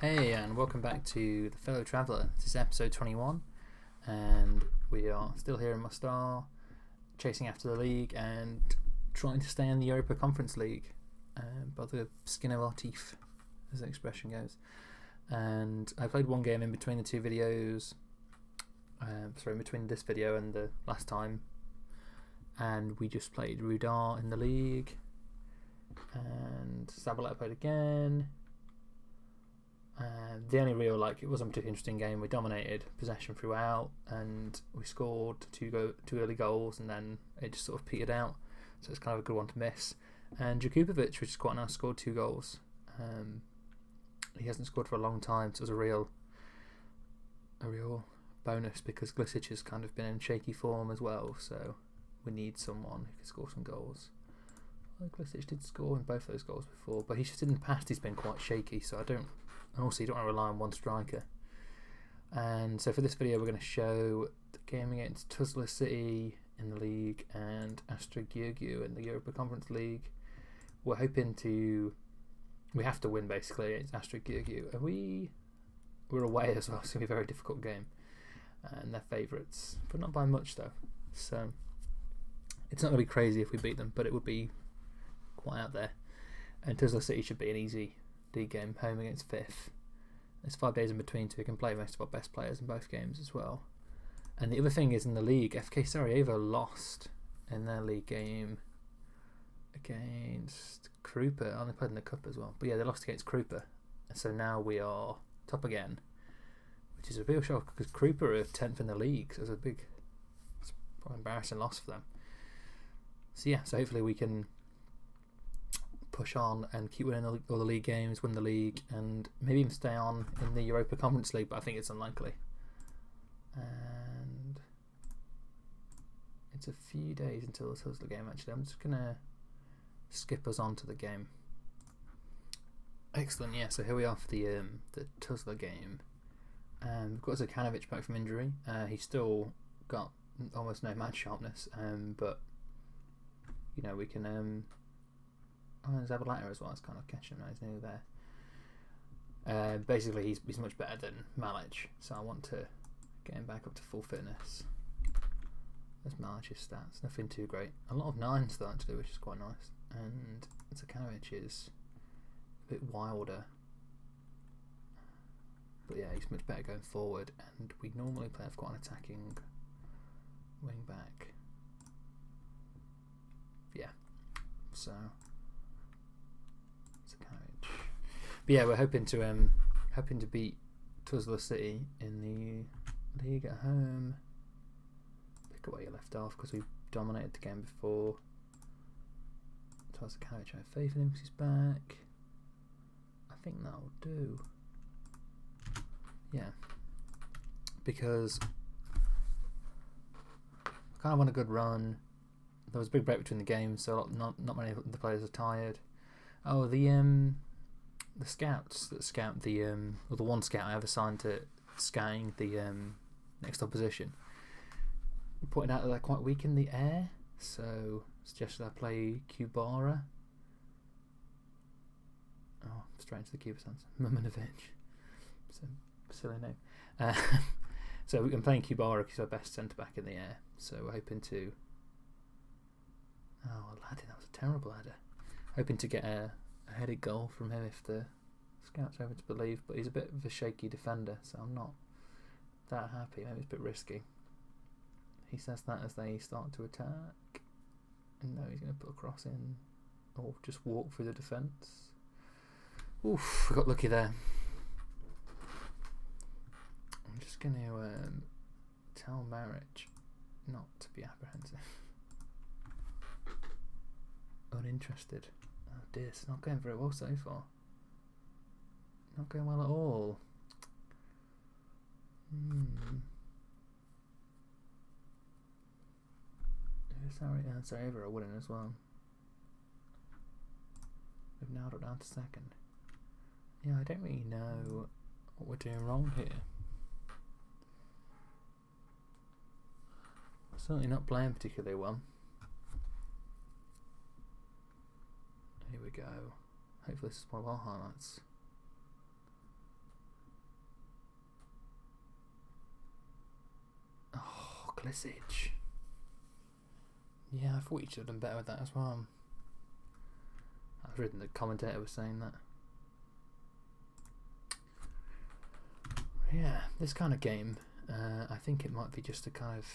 Hey, and welcome back to The Fellow Traveller. This is episode 21, and we are still here in Mostar, chasing after the league and trying to stay in the Europa Conference League by the skin of our teeth, as the expression goes. And I played one game in between the two videos, in between this video and the last time, and we just played Rudar in the league, and Zabaleta played again. The only real, it wasn't a particularly interesting game. We dominated possession throughout, and we scored two early goals, and then it just sort of petered out. So it's kind of a good one to miss. And Jakubovic, which is quite nice, scored 2 goals. He hasn't scored for a long time, so it was a real bonus because Glisic has kind of been in shaky form as well. So we need someone who can score some goals. Well, Glisic did score in both those goals before, but he just in the past he's been quite shaky. So and also you don't want to rely on one striker. And so for this video we're going to show the game against Tuzla City in the league and Astra Giurgiu in the Europa Conference League. We're hoping we have to win basically. It's Astra Giurgiu, and we're away as well, so it's going to be a very difficult game, and they're favourites, but not by much though, so it's not going to be crazy if we beat them, but it would be quite out there. And Tuzla City should be an easy league game, home against 5th. There's 5 days in between, so we can play most of our best players in both games as well. And the other thing is, in the league, FK Sarajevo lost in their league game against Krupa. Oh, they played in the cup as well, but yeah, they lost against Krupa, and so now we are top again, which is a real shock because Krupa are 10th in the league, so it's probably an embarrassing loss for them. So yeah, so hopefully we can push on and keep winning all the league games, win the league, and maybe even stay on in the Europa Conference League, but I think it's unlikely. And it's a few days until the Tuzla game actually. I'm just going to skip us on to the game. Excellent, yeah, so here we are for the Tuzla game. We've got Zakanovic back from injury. He's still got almost no match sharpness, but you know, we can Zabaleta as well. It's kind of catching him. He's nearly there. Basically, he's much better than Malic, so I want to get him back up to full fitness. There's Malic's stats. Nothing too great. A lot of 9s though, actually, which is quite nice. And Zakanovic is a bit wilder. But yeah, he's much better going forward. And we normally play with quite an attacking wing back. Yeah. So but yeah, we're hoping to beat Tuzla City in the league at home. Pick up where you left off because we dominated the game before. Tuzla City, I have faith in him because he's back. I think that'll do. Yeah, because I kind of want a good run. There was a big break between the games, so not many of the players are tired. Oh, the scouts that scout the one scout I have assigned to scouting the next opposition pointed out that they're quite weak in the air, so suggested I play Kubara. Oh, straight into the keeper sense. Muminovic. It's a silly name. So I'm playing Kubara because he's our best centre back in the air, so we're hoping to. Oh, laddie, that was a terrible header. Hoping to get a headed goal from him if the scouts are able to believe, but he's a bit of a shaky defender, so I'm not that happy. Maybe it's a bit risky. He says that as they start to attack. And no, he's going to put a cross in or just walk through the defence. Oof, we got lucky there. I'm just going to tell Maric not to be apprehensive. Uninterested. Oh dear, it's not going very well so far. Not going well at all. Sarajevo are winning as well. We've narrowed it down to second. Yeah, I don't really know what we're doing wrong here. We're certainly not playing particularly well. Here we go. Hopefully this is one of our highlights. Glisic. Yeah, I thought you should have done better with that as well. I was reading the commentator was saying that. Yeah, this kind of game, I think it might be just a kind of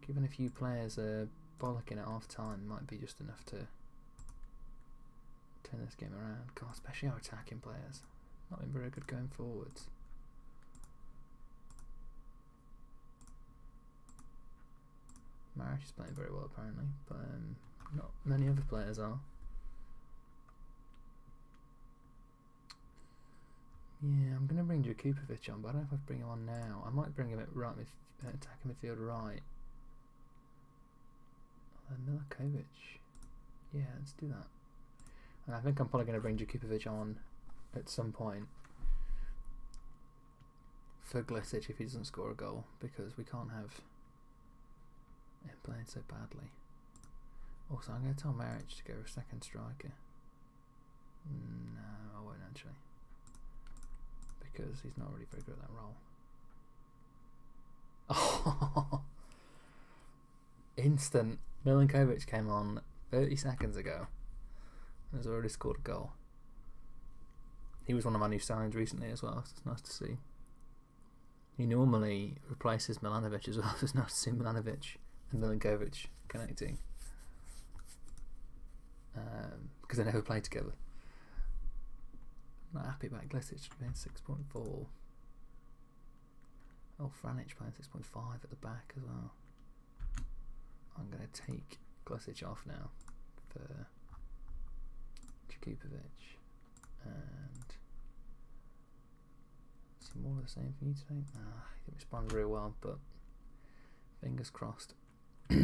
giving a few players a bollocking at half time might be just enough to turn this game around. God, especially our attacking players. Not been very good going forwards. Maric is playing very well apparently, but not many other players are. Yeah, I'm going to bring Jakupovic on, but I don't know if I bring him on now. I might bring him at right attacking midfield right. Milinkovic. Yeah, let's do that. And I think I'm probably going to bring Jakupovic on at some point for Glisic if he doesn't score a goal, because we can't have him playing so badly. Also, I'm going to tell Maric to go for a second striker. No, I won't actually, because he's not really very good at that role. Oh, instant. Milinkovic came on 30 seconds ago and has already scored a goal. He was one of my new signings recently as well, so it's nice to see. He normally replaces Milanovic as well, so it's nice to see Milanovic and Milinkovic connecting, because they never play together. Not happy about Glisic playing 6.4. Oh, Franic playing 6.5 at the back as well. I'm going to take Glisic off now for Jakupovic, and some more of the same for you today. He didn't respond very well, but fingers crossed. Oh,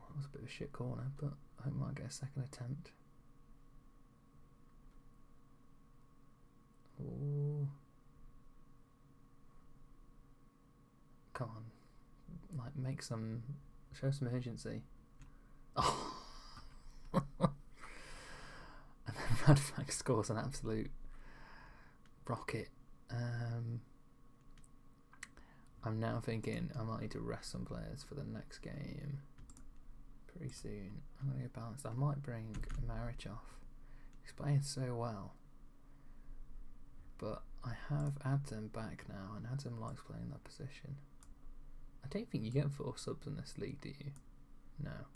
that was a bit of a shit corner, but I hope I might get a second attempt. Oh, come on, like show some urgency. Oh, and then Radfak scores an absolute rocket. I'm now thinking I might need to rest some players for the next game pretty soon. I'm going to go balanced. I might bring Maric off. He's playing so well. But I have Adam back now, and Adam likes playing that position. I don't think you get 4 subs in this league, do you? No.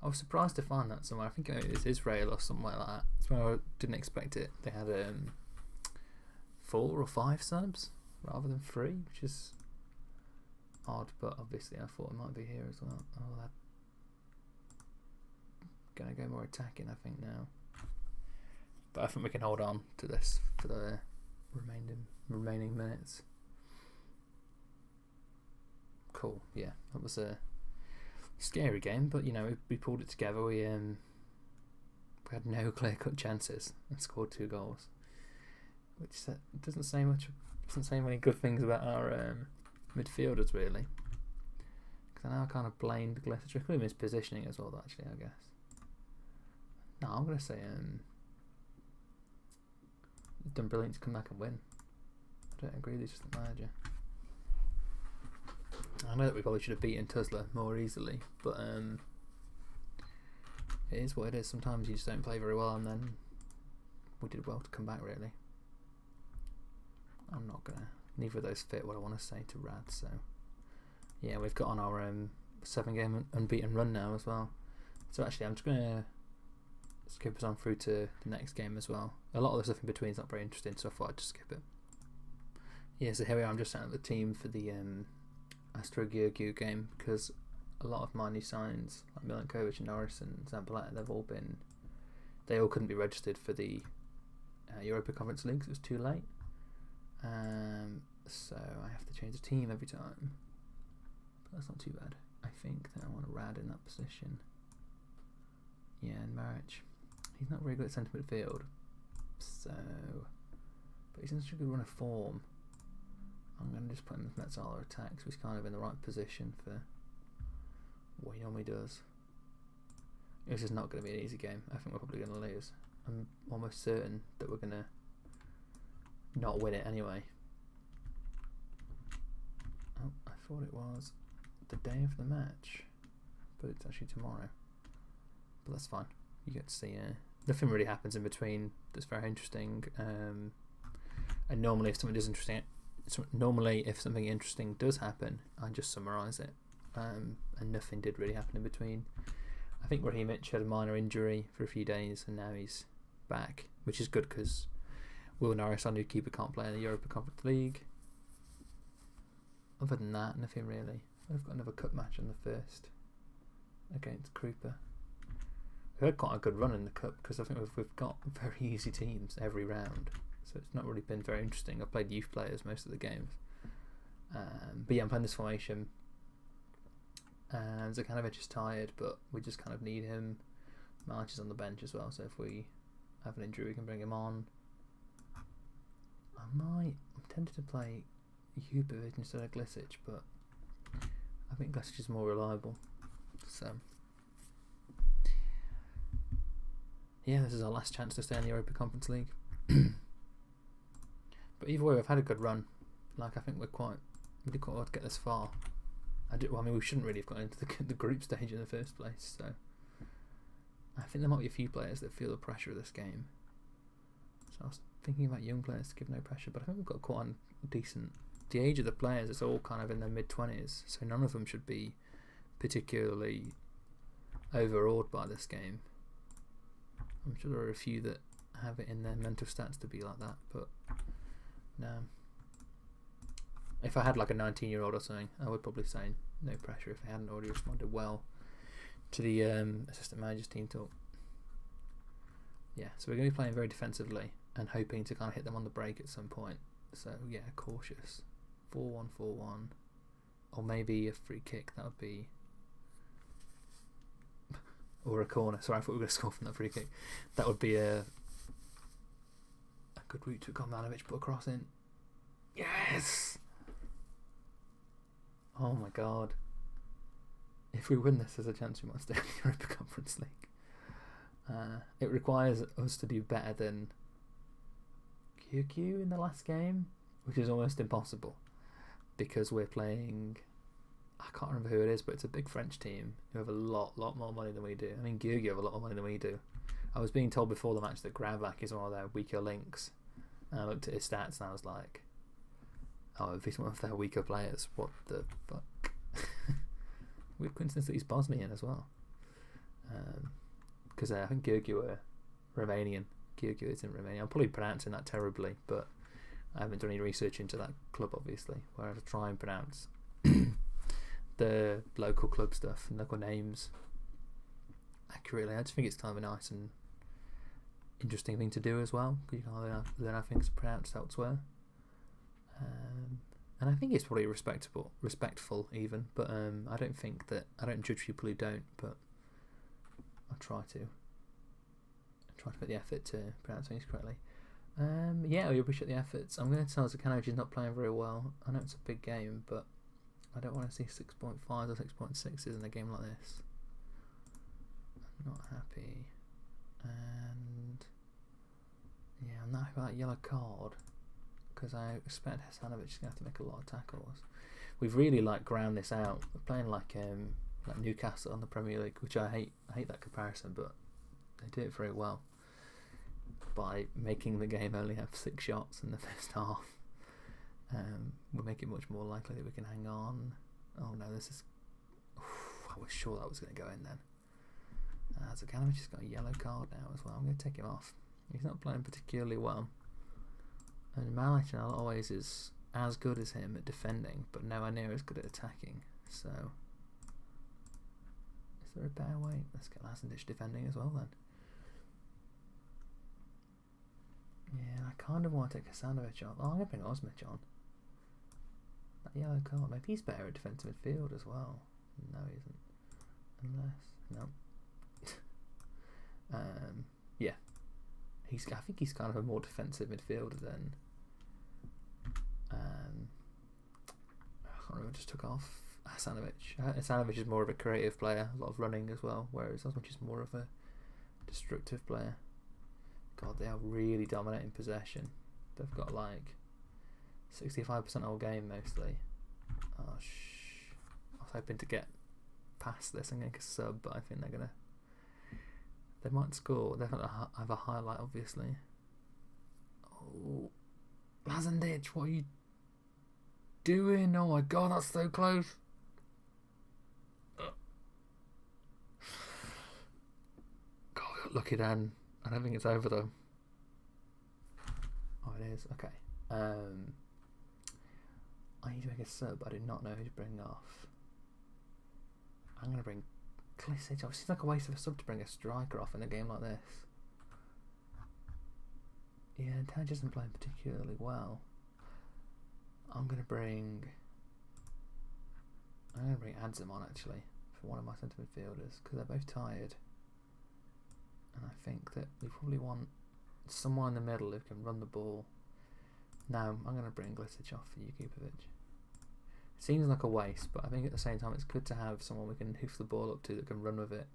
I was surprised to find that somewhere. I think it was Israel or somewhere like that. That's where I didn't expect it. They had 4 or 5 subs rather than 3, which is odd, but obviously I thought it might be here as well. Oh, that gonna go more attacking, I think, now. But I think we can hold on to this for the remaining minutes. Cool. Yeah, that was a scary game, but you know, we pulled it together. We had no clear-cut chances and scored 2 goals, which doesn't say much. Doesn't say many good things about our midfielders, really. Because I know I kind of blamed Glisic. I could have missed positioning as well, actually, I guess. No, I'm going to say he's done brilliant to come back and win. I don't agree with the assistant manager. I know that we probably should have beaten Tuzla more easily, but it is what it is. Sometimes you just don't play very well, and then we did well to come back, really. I'm not going to... Neither of those fit what I want to say to Rad, so... Yeah, we've got on our 7-game unbeaten run now as well. So actually, I'm just going to skip us on through to the next game as well. A lot of the stuff in between is not very interesting, so I thought I'd just skip it. Yeah, so here we are. I'm just setting up the team for the Astra Giurgiu game, because a lot of my new signs, like Milinkovic and Norris and Zambaleta, they all couldn't be registered for the Europa Conference League, so it was too late. So I have to change the team every time. But that's not too bad. I think that I want a Rad in that position. Yeah, and Maric. He's not very good at centre midfield. So, but he's in such a good run of form. I'm going to just put him with Metzala attack, so he's kind of in the right position for what he normally does. This is not going to be an easy game. I think we're probably going to lose. I'm almost certain that we're going to not win it anyway. Oh, I thought it was the day of the match, but it's actually tomorrow. But that's fine. You get to see nothing really happens in between that's very interesting. And normally, if something interesting does happen, I just summarise it. And nothing did really happen in between. I think Rahimic had a minor injury for a few days, and now he's back, which is good because Will Norris, our new keeper, can't play in the Europa Conference League. Other than that, nothing really. We've got another cup match on the 1st against Krupa. We've had quite a good run in the cup because I think we've got very easy teams every round, so it's not really been very interesting. I've played youth players most of the games, but yeah, I'm playing this formation. And Zekanovic is tired, but we just kind of need him. Malic is on the bench as well, so if we have an injury, we can bring him on. I'm tempted to play Jupovic instead of Glisic, but I think Glisic is more reliable. So yeah, this is our last chance to stay in the Europa Conference League. But either way, we've had a good run. Like, I think we did quite well to get this far. I mean, we shouldn't really have got into the group stage in the first place, so I think there might be a few players that feel the pressure of this game. So I was thinking about young players to give no pressure, but I think we've got quite a decent... The age of the players is all kind of in their mid-20s, so none of them should be particularly overawed by this game. I'm sure there are a few that have it in their mental stats to be like that, but no. If I had like a 19-year-old or something, I would probably say no pressure if they hadn't already responded well to the assistant manager's team talk. Yeah, so we're going to be playing very defensively and hoping to kind of hit them on the break at some point. So yeah, cautious. 4-1, 4-1. Or maybe a free kick, that would be... or a corner. Sorry, I thought we were going to score from that free kick. That would be a good route to Komanovic, put a cross in. Yes! Oh my god. If we win this, there's a chance we might stay in the Europa Conference League. It requires us to do better than Giurgiu in the last game, which is almost impossible because we're playing... I can't remember who it is, but it's a big French team who have a lot more money than we do. I mean, Giurgiu have a lot more money than we do. I was being told before the match that Gravak is one of their weaker links, and I looked at his stats and I was like, oh, if he's one of their weaker players, what the fuck? Weird coincidence that he's Bosnian as well. Because I think Giurgiu are Romanian. Giurgiu isn't Romanian. I'm probably pronouncing that terribly, but I haven't done any research into that club, obviously, where I have to try and pronounce the local club stuff and local names accurately. I just think it's kind of a nice and interesting thing to do as well, because you can learn how things are pronounced elsewhere. And I think it's probably respectful even, but I don't judge people who don't, but I try to put the effort to pronounce things correctly. Yeah, we appreciate the efforts. I'm going to tell Zekanovic is not playing very well. I know it's a big game, but I don't want to see 6.5 or 6.6s in a game like this. I'm not happy. And yeah, I'm not happy about that yellow card, because I expect Hasanovic is going to have to make a lot of tackles. We've really ground this out. We're playing like Newcastle on the Premier League, which I hate that comparison, but they do it very well by making the game only have 6 shots in the first half. We'll make it much more likely that we can hang on. Oh no, this is... I was sure that was going to go in then. Zekanovic has got a yellow card now as well. I'm going to take him off. He's not playing particularly well. And Malic in a lot of ways is as good as him at defending, but nowhere near as good at attacking. So, is there a better way? Let's get Lazendic defending as well then. Yeah, I kind of want to take Hasanovic on. Oh, I'm going to bring Osmic on. That yellow card, maybe he's better at defensive midfield as well. No, he isn't. Unless, no. Yeah. I think he's kind of a more defensive midfielder than... I can't remember, just took off Hasanovic. Hasanovic is more of a creative player, a lot of running as well, whereas Osmic is more of a destructive player. God, they are really dominating possession. They've got like 65% all game mostly. Oh, I was hoping to get past this and get a sub, but I think they might score. They have a highlight, obviously. Oh, Lazendic, what are you doing? Oh my God, that's so close. God, we got lucky then. I don't think it's over though. Oh, it is. Okay. I need to make a sub. I do not know who to bring off. I'm going to bring Klisic. It seems like a waste of a sub to bring a striker off in a game like this. Yeah, Taj isn't playing particularly well. I'm going to bring Adzim on actually for one of my centre midfielders because they're both tired. And I think that we probably want someone in the middle who can run the ball. No, I'm going to bring Glisic off for Jukupovic. It seems like a waste, but I think at the same time it's good to have someone we can hoof the ball up to that can run with it.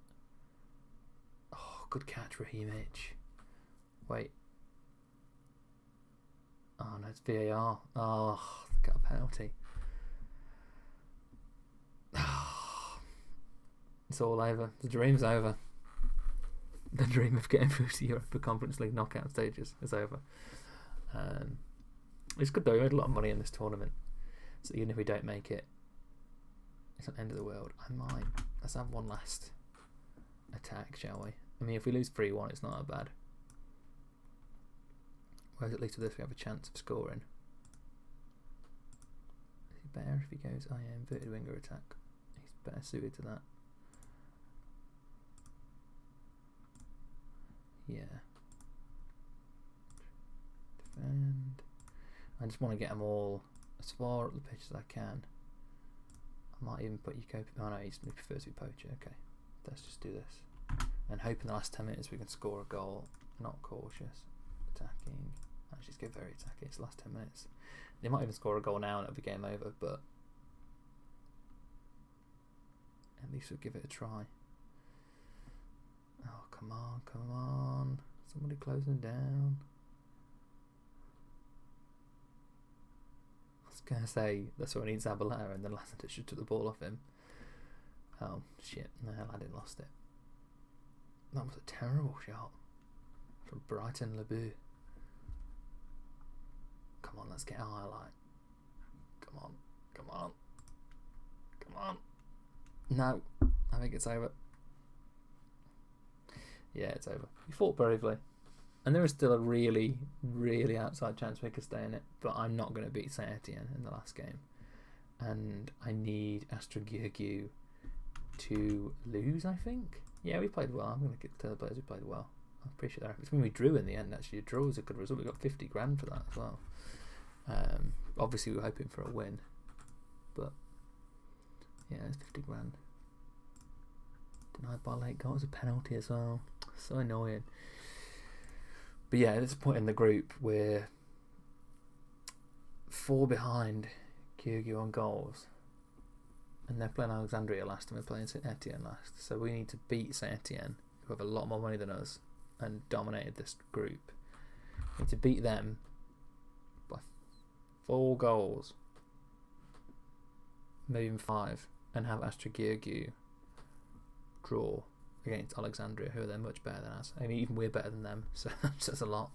Oh, good catch, Rahimic. Wait. Oh no, it's VAR. Oh, they got a penalty. It's all over. The dream's over. The dream of getting through to the Europa Conference League knockout stages is over. It's good though, we made a lot of money in this tournament. So even if we don't make it, it's not the end of the world. Let's have one last attack, shall we? I mean, if we lose 3-1, it's not that bad. Whereas at least with this we have a chance of scoring. Is he better if he goes, inverted winger attack? He's better suited to that. Yeah. Defend. I just want to get them all as far up the pitch as I can. I might even put Yukopi. Oh no, he prefers to be poacher. Okay, let's just do this. And hope in the last 10 minutes we can score a goal. Not cautious. Attacking. Actually, just go very attacking. It's the last 10 minutes. They might even score a goal now and it'll be game over, but at least we'll give it a try. Oh, come on, come on. Somebody closing down. I was going to say that's what I need Zabaleta, and then Lazendic should took the ball off him. Oh, shit. No, Aladdin lost it. That was a terrible shot from Brighton Lebu. Come on, let's get a highlight. Come on, come on, come on. No, I think it's over. Yeah, it's over. We fought bravely. And there is still a really, really outside chance we could stay in it. But I'm not going to beat Saint Etienne in the last game. And I need Astra Giurgiu to lose, I think. Yeah, we played well. I'm going to tell the players we played well. I appreciate that. It's when we drew in the end, actually. A draw was a good result. We got 50 grand for that as well. Obviously, we were hoping for a win. But, yeah, it's 50 grand. Denied by late goal. It was a penalty as well. So annoying. But yeah, at this point in the group, we're 4 behind Giurgiu on goals. And they're playing Alexandria last and we're playing St Etienne last. So we need to beat St Etienne, who have a lot more money than us and dominated this group. We need to beat them by 4 goals. Maybe even 5. And have Astra Giurgiu draw against Alexandria, who are they're much better than us. I mean, even we're better than them, so that says a lot.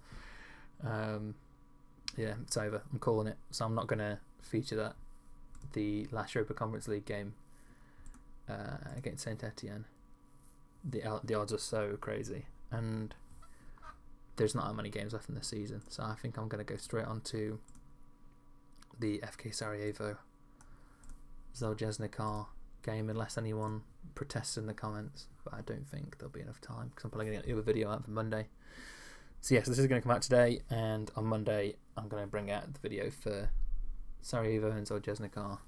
Yeah, it's over. I'm calling it. So I'm not going to feature the last Europa Conference League game against Saint Etienne. The odds are so crazy, and there's not that many games left in the season. So I think I'm going to go straight on to the FK Sarajevo Zaljesnikar game unless anyone protests in the comments, but I don't think there'll be enough time because I'm probably going to get the other video out for Monday. So yes, this is going to come out today, and on Monday I'm going to bring out the video for Sarajevo and Zaljesnikar.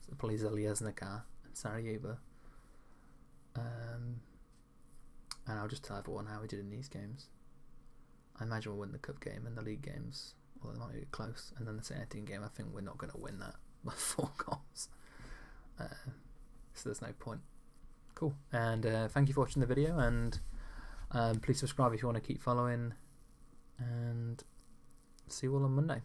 So probably Zaljesnikar and Sarajevo. And I'll just tell everyone how we did in these games. I imagine we'll win the cup game and the league games, although they might be close, and then the St Etienne game I think we're not going to win that by 4 goals. So there's no point. Cool. And thank you for watching the video, and please subscribe if you want to keep following and see you all on Monday.